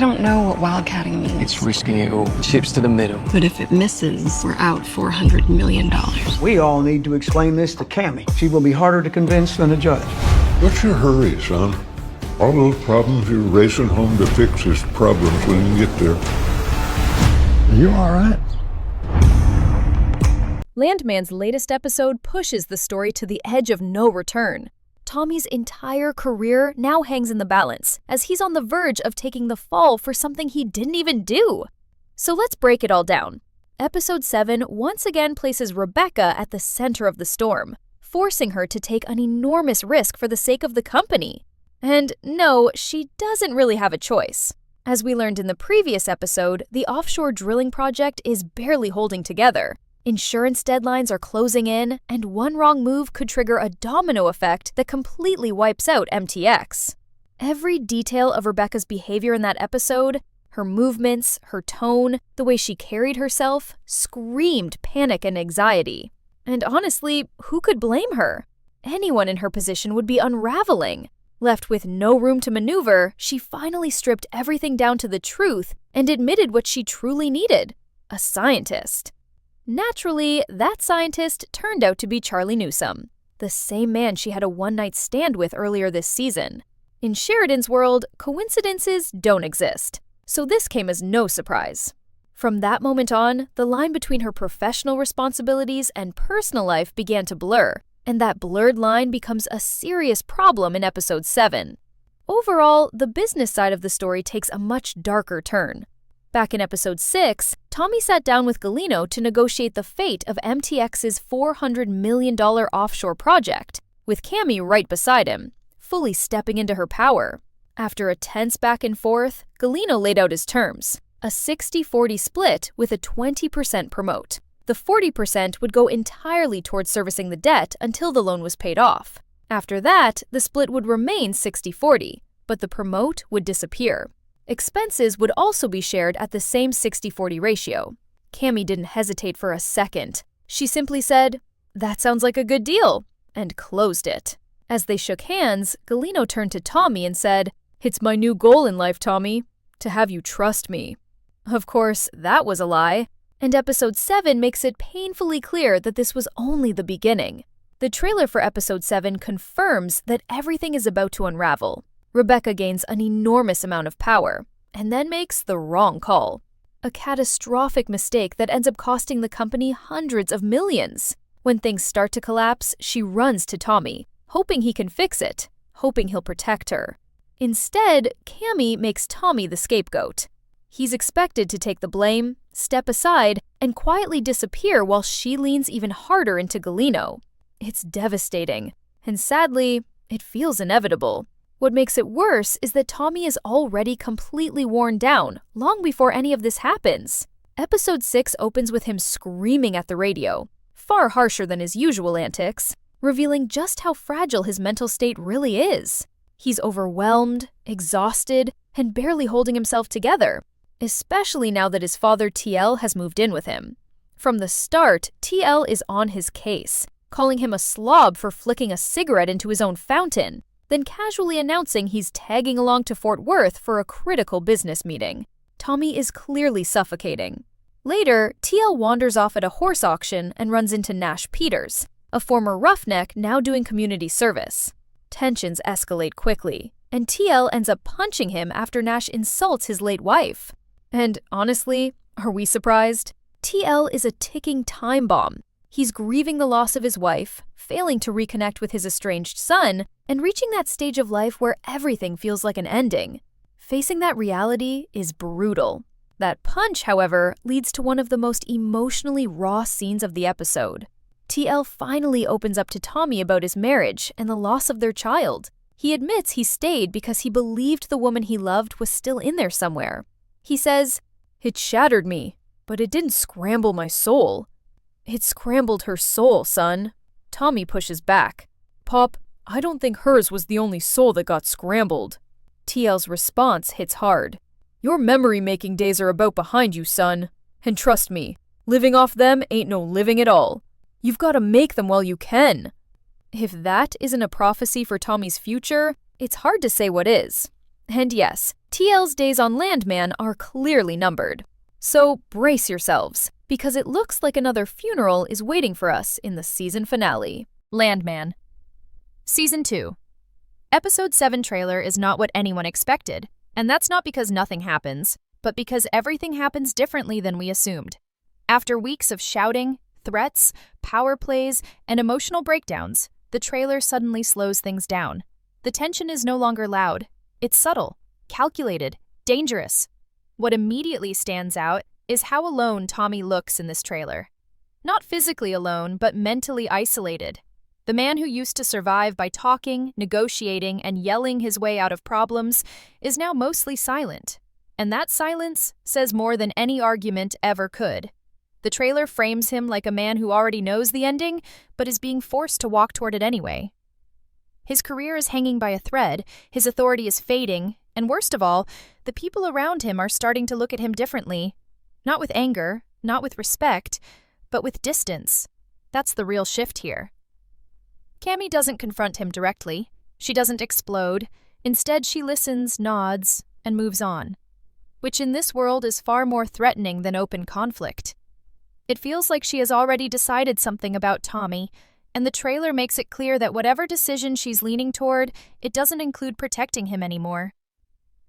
I don't know what wildcatting means. It's risking it all. Chips to the middle. But if it misses, we're out $400 million. We all need to explain this to Cammy. She will be harder to convince than a judge. What's your hurry, son? All those problems you're racing home to fix is problems when you get there. Are you all right? Landman's latest episode pushes the story to the edge of no return. Tommy's entire career now hangs in the balance, as he's on the verge of taking the fall for something he didn't even do. So let's break it all down. Episode 7 once again places Rebecca at the center of the storm, forcing her to take an enormous risk for the sake of the company. And no, she doesn't really have a choice. As we learned in the previous episode, the offshore drilling project is barely holding together. Insurance deadlines are closing in, and one wrong move could trigger a domino effect that completely wipes out MTX. Every detail of Rebecca's behavior in that episode, her movements, her tone, the way she carried herself, screamed panic and anxiety. And honestly, who could blame her? Anyone in her position would be unraveling. Left with no room to maneuver, she finally stripped everything down to the truth and admitted what she truly needed: a scientist. Naturally, that scientist turned out to be Charlie Newsome, the same man she had a one-night stand with earlier this season. In Sheridan's world, coincidences don't exist, so this came as no surprise. From that moment on, the line between her professional responsibilities and personal life began to blur, and that blurred line becomes a serious problem in episode 7. Overall, the business side of the story takes a much darker turn. Back in episode 6, Tommy sat down with Galliano to negotiate the fate of MTX's $400 million offshore project, with Cammy right beside him, fully stepping into her power. After a tense back and forth, Galliano laid out his terms: a 60-40 split with a 20% promote. The 40% would go entirely towards servicing the debt until the loan was paid off. After that, the split would remain 60-40, but the promote would disappear. Expenses would also be shared at the same 60-40 ratio. Cammy didn't hesitate for a second. She simply said, "That sounds like a good deal," and closed it. As they shook hands, Galliano turned to Tommy and said, "It's my new goal in life, Tommy, to have you trust me." Of course, that was a lie, and episode 7 makes it painfully clear that this was only the beginning. The trailer for episode 7 confirms that everything is about to unravel. Rebecca gains an enormous amount of power, and then makes the wrong call. A catastrophic mistake that ends up costing the company hundreds of millions. When things start to collapse, she runs to Tommy, hoping he can fix it, hoping he'll protect her. Instead, Cammy makes Tommy the scapegoat. He's expected to take the blame, step aside, and quietly disappear while she leans even harder into Galliano. It's devastating, and sadly, it feels inevitable. What makes it worse is that Tommy is already completely worn down long before any of this happens. Episode 6 opens with him screaming at the radio, far harsher than his usual antics, revealing just how fragile his mental state really is. He's overwhelmed, exhausted, and barely holding himself together, especially now that his father TL has moved in with him. From the start, TL is on his case, calling him a slob for flicking a cigarette into his own fountain, then casually announcing he's tagging along to Fort Worth for a critical business meeting. Tommy is clearly suffocating. Later, TL wanders off at a horse auction and runs into Nash Peters, a former roughneck now doing community service. Tensions escalate quickly, and TL ends up punching him after Nash insults his late wife. And honestly, are we surprised? TL is a ticking time bomb. He's grieving the loss of his wife, failing to reconnect with his estranged son, and reaching that stage of life where everything feels like an ending. Facing that reality is brutal. That punch, however, leads to one of the most emotionally raw scenes of the episode. TL finally opens up to Tommy about his marriage and the loss of their child. He admits he stayed because he believed the woman he loved was still in there somewhere. He says, "It shattered me, but it didn't scramble my soul." "It scrambled her soul, son." Tommy pushes back. "Pop, I don't think hers was the only soul that got scrambled." TL's response hits hard. "Your memory-making days are about behind you, son. And trust me, living off them ain't no living at all. You've got to make them while you can." If that isn't a prophecy for Tommy's future, it's hard to say what is. And yes, TL's days on Landman are clearly numbered. So brace yourselves, because it looks like another funeral is waiting for us in the season finale. Landman. Season 2. Episode 7 trailer is not what anyone expected, and that's not because nothing happens, but because everything happens differently than we assumed. After weeks of shouting, threats, power plays, and emotional breakdowns, the trailer suddenly slows things down. The tension is no longer loud. It's subtle, calculated, dangerous. What immediately stands out is how alone Tommy looks in this trailer. Not physically alone, but mentally isolated. The man who used to survive by talking, negotiating, and yelling his way out of problems is now mostly silent. And that silence says more than any argument ever could. The trailer frames him like a man who already knows the ending, but is being forced to walk toward it anyway. His career is hanging by a thread, his authority is fading, and worst of all, the people around him are starting to look at him differently. Not with anger, not with respect, but with distance. That's the real shift here. Cammy doesn't confront him directly. She doesn't explode. Instead, she listens, nods, and moves on, which in this world is far more threatening than open conflict. It feels like she has already decided something about Tommy, and the trailer makes it clear that whatever decision she's leaning toward, it doesn't include protecting him anymore.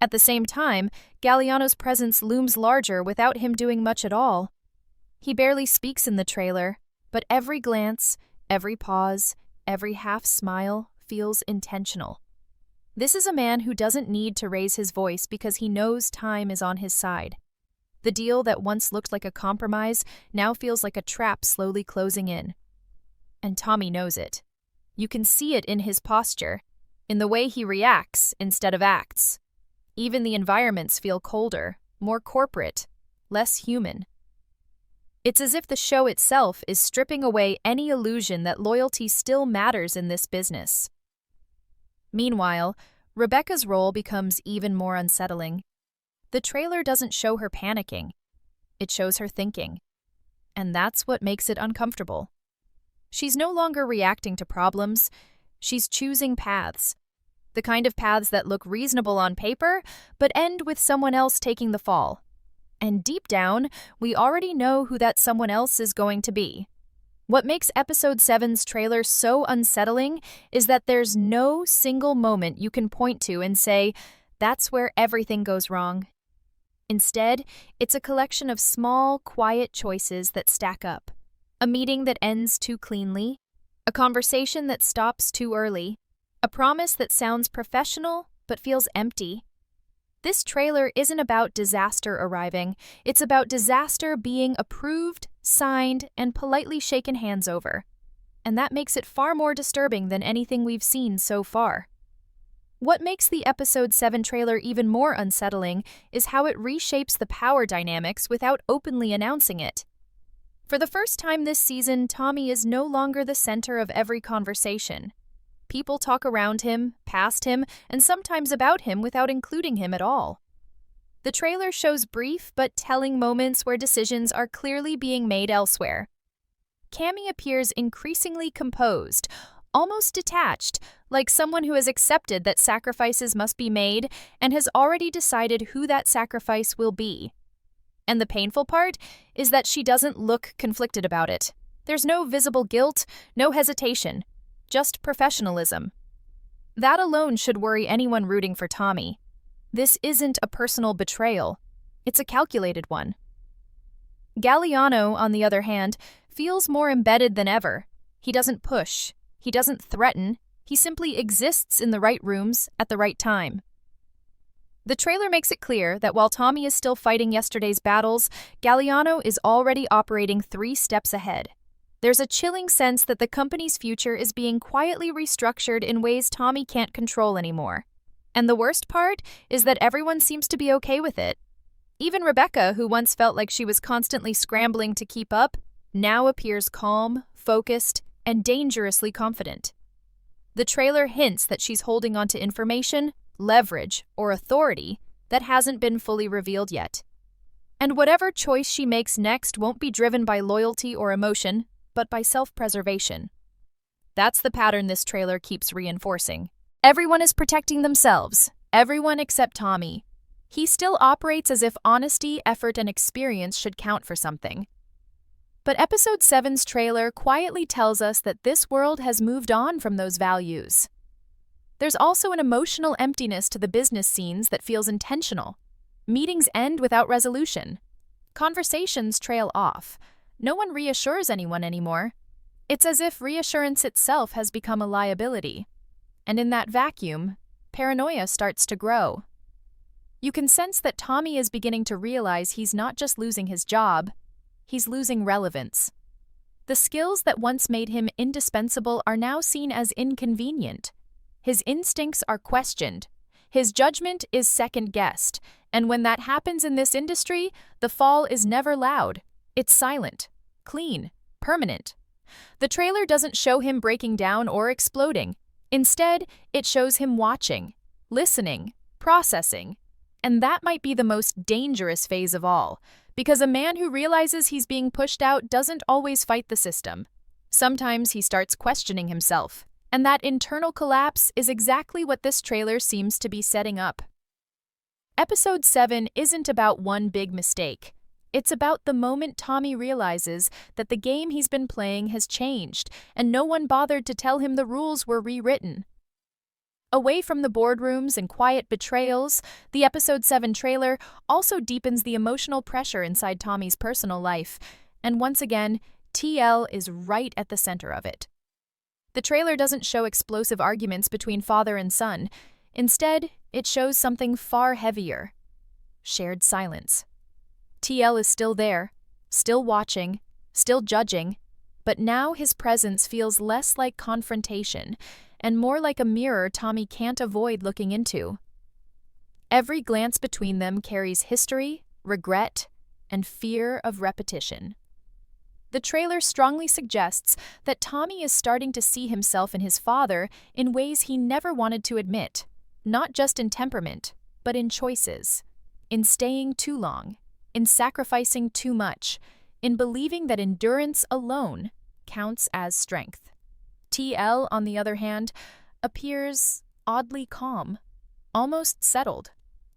At the same time, Galliano's presence looms larger without him doing much at all. He barely speaks in the trailer, but every glance, every pause, every half-smile feels intentional. This is a man who doesn't need to raise his voice because he knows time is on his side. The deal that once looked like a compromise now feels like a trap slowly closing in. And Tommy knows it. You can see it in his posture, in the way he reacts instead of acts. Even the environments feel colder, more corporate, less human. It's as if the show itself is stripping away any illusion that loyalty still matters in this business. Meanwhile, Rebecca's role becomes even more unsettling. The trailer doesn't show her panicking. It shows her thinking. And that's what makes it uncomfortable. She's no longer reacting to problems. She's choosing paths. The kind of paths that look reasonable on paper, but end with someone else taking the fall. And deep down, we already know who that someone else is going to be. What makes Episode 7's trailer so unsettling is that there's no single moment you can point to and say, that's where everything goes wrong. Instead, it's a collection of small, quiet choices that stack up. A meeting that ends too cleanly, a conversation that stops too early, a promise that sounds professional but feels empty. This trailer isn't about disaster arriving, it's about disaster being approved, signed, and politely shaken hands over. And that makes it far more disturbing than anything we've seen so far. What makes the Episode 7 trailer even more unsettling is how it reshapes the power dynamics without openly announcing it. For the first time this season, Tommy is no longer the center of every conversation. People talk around him, past him, and sometimes about him without including him at all. The trailer shows brief but telling moments where decisions are clearly being made elsewhere. Cammy appears increasingly composed, almost detached, like someone who has accepted that sacrifices must be made and has already decided who that sacrifice will be. And the painful part is that she doesn't look conflicted about it. There's no visible guilt, no hesitation, just professionalism. That alone should worry anyone rooting for Tommy. This isn't a personal betrayal. It's a calculated one. Galliano, on the other hand, feels more embedded than ever. He doesn't push. He doesn't threaten. He simply exists in the right rooms at the right time. The trailer makes it clear that while Tommy is still fighting yesterday's battles, Galliano is already operating 3 steps ahead. There's a chilling sense that the company's future is being quietly restructured in ways Tommy can't control anymore. And the worst part is that everyone seems to be okay with it. Even Rebecca, who once felt like she was constantly scrambling to keep up, now appears calm, focused, and dangerously confident. The trailer hints that she's holding onto information, leverage, or authority that hasn't been fully revealed yet. And whatever choice she makes next won't be driven by loyalty or emotion, but by self-preservation. That's the pattern this trailer keeps reinforcing. Everyone is protecting themselves, everyone except Tommy. He still operates as if honesty, effort, and experience should count for something. But Episode 7's trailer quietly tells us that this world has moved on from those values. There's also an emotional emptiness to the business scenes that feels intentional. Meetings end without resolution. Conversations trail off. No one reassures anyone anymore. It's as if reassurance itself has become a liability. And in that vacuum, paranoia starts to grow. You can sense that Tommy is beginning to realize he's not just losing his job, he's losing relevance. The skills that once made him indispensable are now seen as inconvenient. His instincts are questioned. His judgment is second-guessed. And when that happens in this industry, the fall is never loud. It's silent, clean, permanent. The trailer doesn't show him breaking down or exploding. Instead, it shows him watching, listening, processing. And that might be the most dangerous phase of all, because a man who realizes he's being pushed out doesn't always fight the system. Sometimes he starts questioning himself. And that internal collapse is exactly what this trailer seems to be setting up. Episode 7 isn't about one big mistake. It's about the moment Tommy realizes that the game he's been playing has changed, and no one bothered to tell him the rules were rewritten. Away from the boardrooms and quiet betrayals, the Episode 7 trailer also deepens the emotional pressure inside Tommy's personal life, and once again, TL is right at the center of it. The trailer doesn't show explosive arguments between father and son. Instead, it shows something far heavier: shared silence. TL is still there, still watching, still judging, but now his presence feels less like confrontation and more like a mirror Tommy can't avoid looking into. Every glance between them carries history, regret, and fear of repetition. The trailer strongly suggests that Tommy is starting to see himself in his father in ways he never wanted to admit, not just in temperament, but in choices, in staying too long, in sacrificing too much, in believing that endurance alone counts as strength. TL, on the other hand, appears oddly calm, almost settled,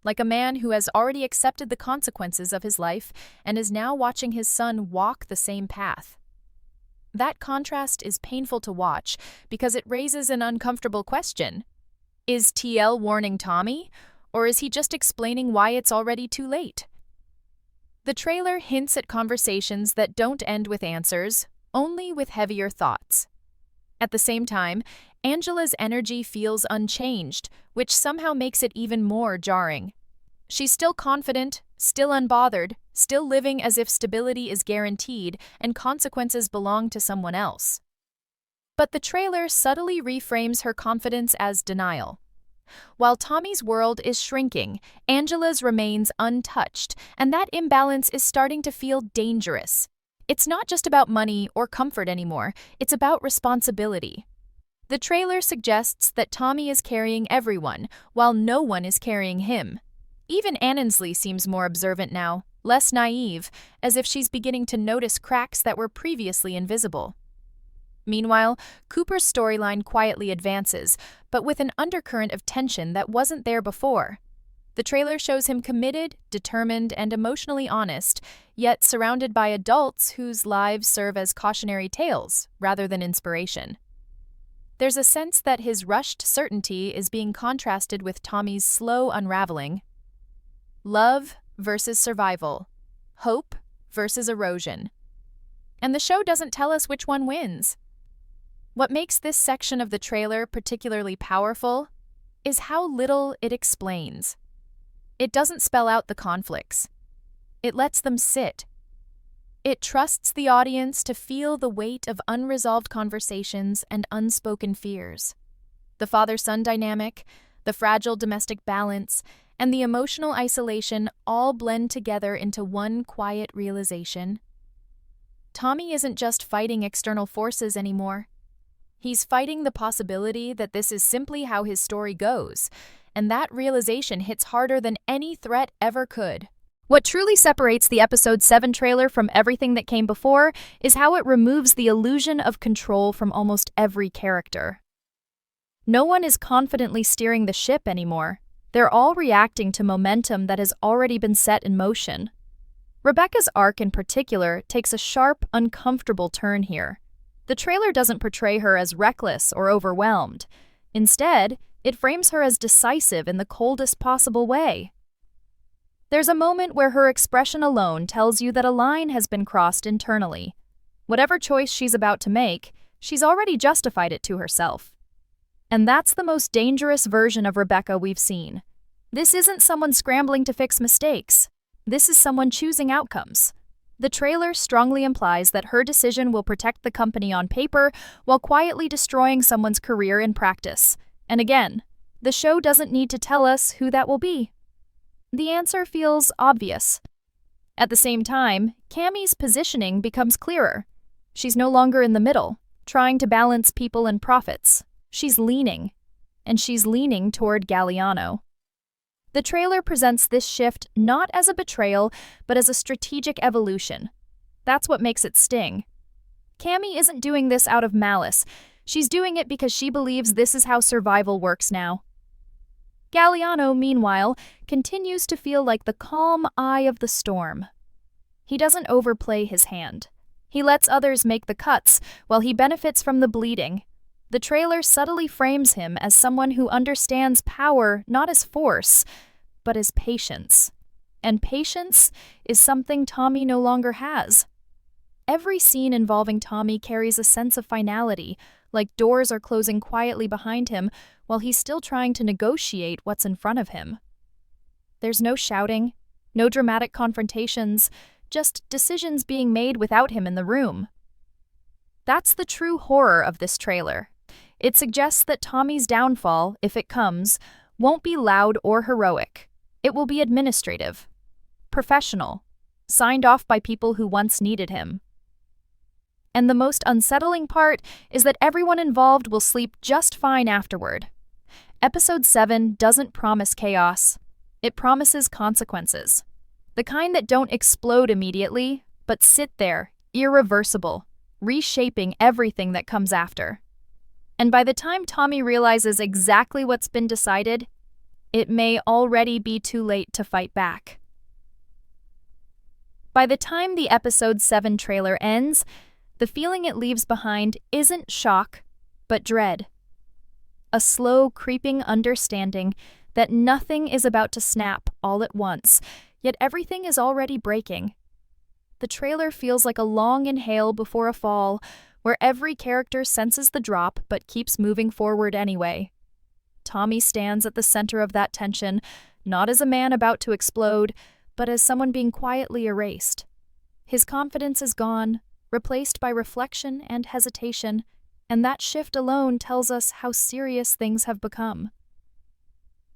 like a man who has already accepted the consequences of his life and is now watching his son walk the same path. That contrast is painful to watch because it raises an uncomfortable question. Is TL warning Tommy, or is he just explaining why it's already too late? The trailer hints at conversations that don't end with answers, only with heavier thoughts. At the same time, Angela's energy feels unchanged, which somehow makes it even more jarring. She's still confident, still unbothered, still living as if stability is guaranteed and consequences belong to someone else. But the trailer subtly reframes her confidence as denial. While Tommy's world is shrinking, Angela's remains untouched, and that imbalance is starting to feel dangerous. It's not just about money or comfort anymore, it's about responsibility. The trailer suggests that Tommy is carrying everyone, while no one is carrying him. Even Anansley seems more observant now, less naive, as if she's beginning to notice cracks that were previously invisible. Meanwhile, Cooper's storyline quietly advances, but with an undercurrent of tension that wasn't there before. The trailer shows him committed, determined, and emotionally honest, yet surrounded by adults whose lives serve as cautionary tales rather than inspiration. There's a sense that his rushed certainty is being contrasted with Tommy's slow unraveling. Love versus survival. Hope versus erosion. And the show doesn't tell us which one wins. What makes this section of the trailer particularly powerful is how little it explains. It doesn't spell out the conflicts. It lets them sit. It trusts the audience to feel the weight of unresolved conversations and unspoken fears. The father-son dynamic, the fragile domestic balance, and the emotional isolation all blend together into one quiet realization. Tommy isn't just fighting external forces anymore. He's fighting the possibility that this is simply how his story goes, and that realization hits harder than any threat ever could. What truly separates the Episode 7 trailer from everything that came before is how it removes the illusion of control from almost every character. No one is confidently steering the ship anymore. They're all reacting to momentum that has already been set in motion. Rebecca's arc in particular takes a sharp, uncomfortable turn here. The trailer doesn't portray her as reckless or overwhelmed. Instead, it frames her as decisive in the coldest possible way. There's a moment where her expression alone tells you that a line has been crossed internally. Whatever choice she's about to make, she's already justified it to herself. And that's the most dangerous version of Rebecca we've seen. This isn't someone scrambling to fix mistakes. This is someone choosing outcomes. The trailer strongly implies that her decision will protect the company on paper while quietly destroying someone's career in practice. And again, the show doesn't need to tell us who that will be. The answer feels obvious. At the same time, Cammy's positioning becomes clearer. She's no longer in the middle, trying to balance people and profits. She's leaning, and she's leaning toward Galliano. The trailer presents this shift not as a betrayal, but as a strategic evolution. That's what makes it sting. Cammy isn't doing this out of malice. She's doing it because she believes this is how survival works now. Galliano, meanwhile, continues to feel like the calm eye of the storm. He doesn't overplay his hand. He lets others make the cuts, while he benefits from the bleeding. The trailer subtly frames him as someone who understands power not as force, but as patience. And patience is something Tommy no longer has. Every scene involving Tommy carries a sense of finality, like doors are closing quietly behind him while he's still trying to negotiate what's in front of him. There's no shouting, no dramatic confrontations, just decisions being made without him in the room. That's the true horror of this trailer. It suggests that Tommy's downfall, if it comes, won't be loud or heroic. It will be administrative, professional, signed off by people who once needed him. And the most unsettling part is that everyone involved will sleep just fine afterward. Episode 7 doesn't promise chaos. It promises consequences. The kind that don't explode immediately, but sit there, irreversible, reshaping everything that comes after. And by the time Tommy realizes exactly what's been decided, it may already be too late to fight back. By the time the Episode 7 trailer ends, the feeling it leaves behind isn't shock, but dread. A slow, creeping understanding that nothing is about to snap all at once, yet everything is already breaking. The trailer feels like a long inhale before a fall, where every character senses the drop but keeps moving forward anyway. Tommy stands at the center of that tension, not as a man about to explode, but as someone being quietly erased. His confidence is gone, replaced by reflection and hesitation, and that shift alone tells us how serious things have become.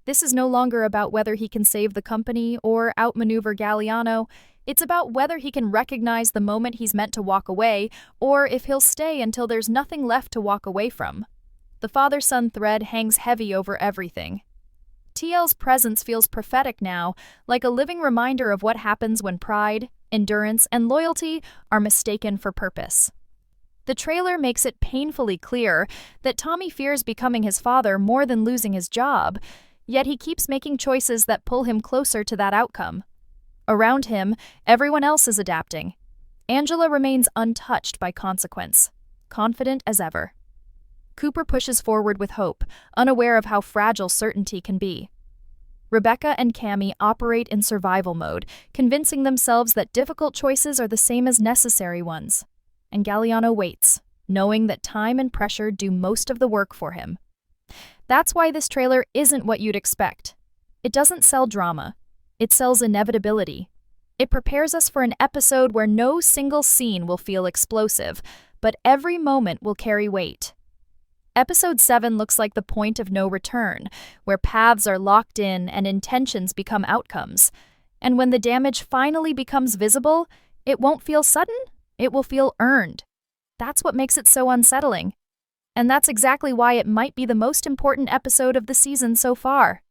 This is no longer about whether he can save the company or outmaneuver Galliano. It's about whether he can recognize the moment he's meant to walk away, or if he'll stay until there's nothing left to walk away from. The father-son thread hangs heavy over everything. TL's presence feels prophetic now, like a living reminder of what happens when pride, endurance, and loyalty are mistaken for purpose. The trailer makes it painfully clear that Tommy fears becoming his father more than losing his job, yet he keeps making choices that pull him closer to that outcome. Around him, everyone else is adapting. Angela remains untouched by consequence, confident as ever. Cooper pushes forward with hope, unaware of how fragile certainty can be. Rebecca and Cammy operate in survival mode, convincing themselves that difficult choices are the same as necessary ones. And Galliano waits, knowing that time and pressure do most of the work for him. That's why this trailer isn't what you'd expect. It doesn't sell drama. It sells inevitability. It prepares us for an episode where no single scene will feel explosive, but every moment will carry weight. Episode 7 looks like the point of no return, where paths are locked in and intentions become outcomes. And when the damage finally becomes visible, it won't feel sudden, it will feel earned. That's what makes it so unsettling. And that's exactly why it might be the most important episode of the season so far.